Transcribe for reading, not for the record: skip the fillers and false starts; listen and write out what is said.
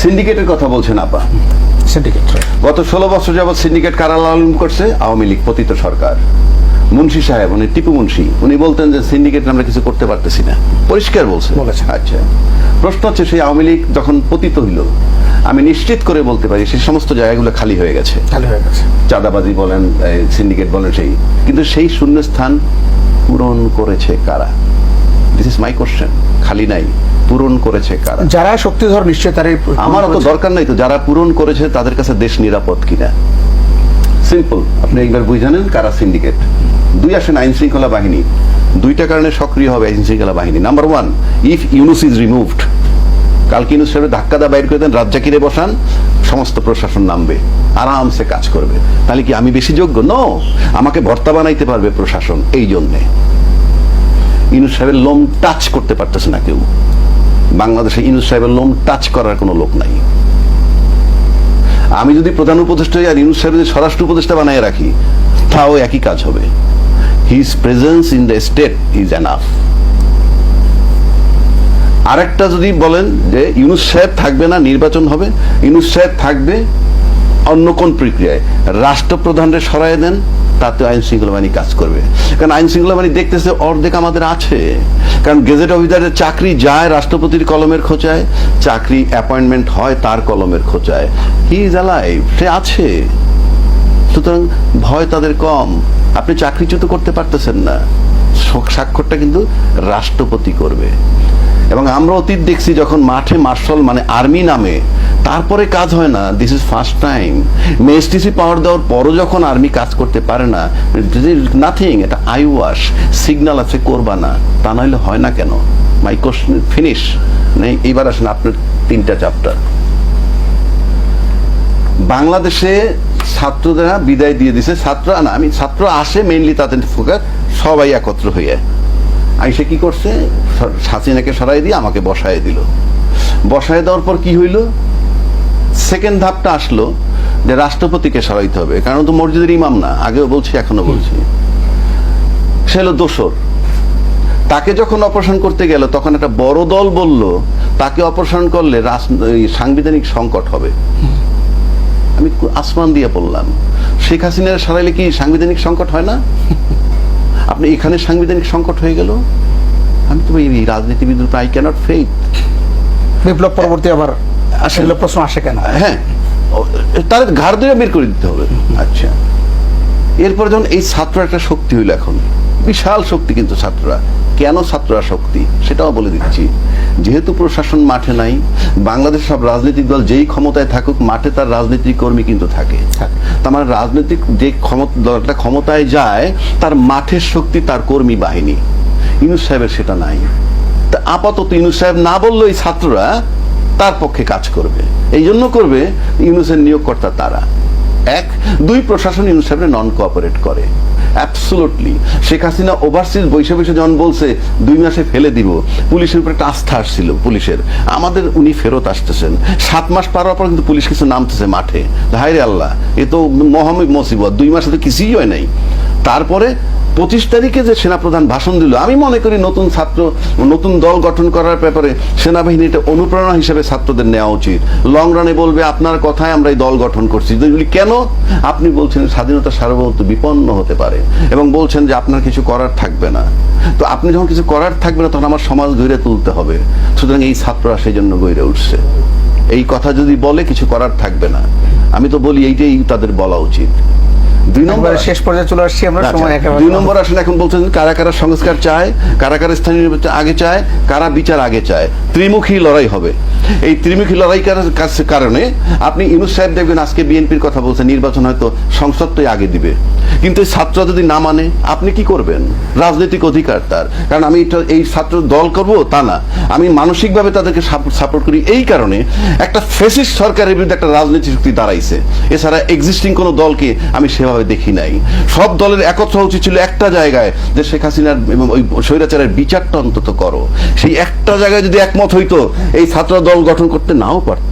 সিন্ডিকেটের কথা বলছেন আপা। সিন্ডিকেট গত 16 বছর যাবৎ সিন্ডিকেট কারা লালন করছে? আওয়ামী লীগ পতিত সরকার। মুন্সি সাহেব, উনি টিপু মুন্সি, উনি বলতেন যে সিন্ডিকেট আমরা কিছু করতে পারতেছি না, পরিষ্কার বলছেন। আচ্ছা, প্রশ্ন হচ্ছে সেই আওয়ামী লীগ যখন পতিত হইল, আমি নিশ্চিত করে বলতে পারি সেই সমস্ত জায়গাগুলো খালি হয়ে গেছে। চাঁদাবাজি বলেন, সিন্ডিকেট বলেন, কিন্তু সেই শূন্যস্থান পূরণ করেছে কারা? This is my question. খালি নাই, পূরণ করেছে কারা? যারা শক্তিধর নিশ্চয় তার। আমার তো দরকার নাই তো, যারা পূরণ করেছে তাদের কাছে দেশ নিরাপদ কিনা। সিম্পল, আপনি একবার বুঝে জানেন কারা সিন্ডিকেট। দুই আসেন আইন শৃঙ্খলা বাহিনী, দুইটা কারণে সক্রিয় হবে আইন শৃঙ্খলা বাহিনী। Number one, if Yunus is removed, কালকে ইউনুস সাহেব ধাক্কা দা বাইর করে দেন, রাজ্জাকিরে বসান, সমস্ত প্রশাসন নামবে, আরামসে কাজ করবে। তাহলে কি আমি বেশি যোগ্য? নো, আমাকে ভর্তা বানাইতে পারবে প্রশাসন। এই জন্যে ইউনুস সাহেবের লোম টাচ করতে পারতেছে না কেউ। বাংলাদেশে ইউনুস সাহেবের লোম টাচ করার কোনো লোক নাই। আমি যদি প্রধান উপদেষ্টা আর ইউনুস সাহেবের স্বরাষ্ট্র উপদেষ্টা বানায় রাখি, তাও একই কাজ হবে। His presence in the state is enough. আরেকটা যদি বলেন যে ইউনুস সাহেব থাকবে না, নির্বাচন হবে, ইউনুস সাহেব থাকবে অন্য কোন প্রক্রিয়ায়, রাষ্ট্রপ্রধানের সরাই দেন, তাতে আইন শৃঙ্খলা বাহিনী কাজ করবে। কারণ আইন শৃঙ্খলা বাহিনী দেখতেছে অর্ধেক আমাদের আছে। কারণ গেজেট অফিসারের চাকরি যায় রাষ্ট্রপতির কলমের খোঁচায়, চাকরি অ্যাপয়েন্টমেন্ট হয় তার কলমের খোঁচায়। হি ইজ অ্যালাইভ, সে আছে। সুতরাং ভয় তাদের কম। আপনি চাকরিচ্যুত করতে পারতেছেন না, স্বাক্ষরটা কিন্তু রাষ্ট্রপতি করবে। এবং আমরা অতীত দেখছি যখন মাঠে মার্শাল মানে আর্মি নামে, তারপরে কাজ হয় না। This is first time. MSTC পাওয়ার দেওয়ার পরও যখন আর্মি কাজ করতে পারে না, নাথিং, এটা আই ওয়াশ, সিগন্যাল আছে করবা না, তা নাহলে হয় না কেন? মাই কোশ্চেন ফিনিশ। এইবার আসেন আপনার 3টা চ্যাপ্টার। বাংলাদেশে ছাত্ররা বিদায় দিয়ে দিছে, ছাত্র আসে মেইনলি, তাদের ফোকাস সবাই একত্র হয়ে আইসে কি করছে, হাসিনাকে সরাই দিয়ে আমাকে বসায় দিল। বসায় দেওয়ার পর কি হইল? সেকেন্ড ধাপটা আসলো যে রাষ্ট্রপতিকে সরাইতে হবে, কারণ তো মসজিদের ইমাম না, আগেও বলছি এখনো বলছি। সে হলো দোসর। তাকে যখন অপারেশন করতে গেল, তখন একটা বড় দল বলল তাকে অপারেশন করলে সাংবিধানিক সংকট হবে। আমি আসমান দিয়ে বললাম, শেখ হাসিনার সরাইলে কি সাংবিধানিক সংকট হয় না? আপনি এখানে সাংবিধানিক সংকট হয়ে গেল। আমি তো এই রাজনীতিবিদ, আই ক্যানট ফেইথ। বিপ্লব পরবর্তী আবার আসলে প্রশ্ন আসে কেন? হ্যাঁ, তাদের ঘাড় ধরে বের করে দিতে হবে। আচ্ছা, এরপর যখন এই ছাত্র একটা শক্তি হইল, এখন বিশাল শক্তি, কিন্তু ছাত্ররা কেন ছাত্ররা শক্তি সেটাও বলে দিচ্ছি। যেহেতু প্রশাসন মাঠে নাই, বাংলাদেশ সব রাজনৈতিক দল যেই ক্ষমতায় থাকুক, মাঠে তার রাজনৈতিক কর্মী কিন্তু থাকে। তার মানে রাজনৈতিক যে দলটা ক্ষমতায় যায়, তার মাঠের শক্তি তার কর্মী বাহিনী। ইউনুস সাহেবের সেটা নাই। তা আপাতত ইউনুস সাহেব না বললেও এই ছাত্ররা তার পক্ষে কাজ করবে। এই জন্য করবে, ইউনুসের নিয়োগকর্তা তারা। 1, 2, প্রশাসন ইউনুস সাহেবের নন কোঅপারেট করে। অ্যাবসলুটলি। শেখ হাসিনা ওভারসিজ বৈশে বৈশে যখন বলছে 2 মাসে ফেলে দিব, পুলিশের উপর একটা আস্থা আসছিল পুলিশের, আমাদের উনি ফেরত আসতেছেন। 7 মাস পার হওয়ার পর কিন্তু পুলিশ কিছু নামতেছে মাঠে। হায় রে আল্লাহ, এ তো মহামিক মুসিবত, 2 মাসে তো কিছুই হয় নাই। তারপরে 25 তারিখে যে সেনাপ্রধান ভাষণ দিল, আমি মনে করি নতুন দল গঠন করার ব্যাপারে সেনাবাহিনী এটা অনুপ্রেরণা হিসেবে ছাত্রদের নেওয়া উচিত। লং রানে বলবে আপনার কথায় আমরা এই দল গঠন করছি। কেন? আপনি বলছেন স্বাধীনতা সার্বভৌমত্ব বিপন্ন হতে পারে, এবং বলছেন যে আপনার কিছু করার থাকবে না। তো আপনি যখন কিছু করার থাকবে না, তখন আমার সমাজ গড়ে তুলতে হবে। সুতরাং এই ছাত্ররা সেই জন্য গড়ে উঠছে। এই কথা যদি বলে কিছু করার থাকবে না, আমি তো বলি এইটাই তাদের বলা উচিত। 2 নম্বরে শেষ পর্যায়ে চলে আসছি আমরা। 2 নম্বর আসলে এখন বলছেন কারা কারা সংস্কার চায়, কারা কারা স্থানীয় নির্বাচন আগে চায়, কারা বিচার আগে চায়। ত্রিমুখী লড়াই হবে। এই ত্রিমুখী লড়াই কারণে আপনি ইউনুস সাহেব দেখবেন আজকে বিএনপির কথা বলছে, নির্বাচন হয়তো সংসদটাই আগে দিবে। কিন্তু এই ছাত্ররা যদি না মানে, আপনি কি করবেন? রাজনৈতিক অধিকার তার। কারণ আমি এই ছাত্র দল করব তা না, আমি মানসিকভাবে তাদেরকে সাপোর্ট করি। এই কারণে একটা ফ্যাসিস্ট সরকারের বিরুদ্ধে একটা রাজনৈতিক শক্তি দাঁড়াইছে। এছাড়া এক্সিস্টিং কোনো দলকে আমি সেভাবে দেখি নাই। সব দলের একত্র উচিত ছিল একটা জায়গায়, যে শেখ হাসিনার এবং ওই স্বৈরাচারের বিচারটা অন্তত করো। সেই একটা জায়গায় যদি একমত হইতো, এই ছাত্র দল গঠন করতে নাও পারত।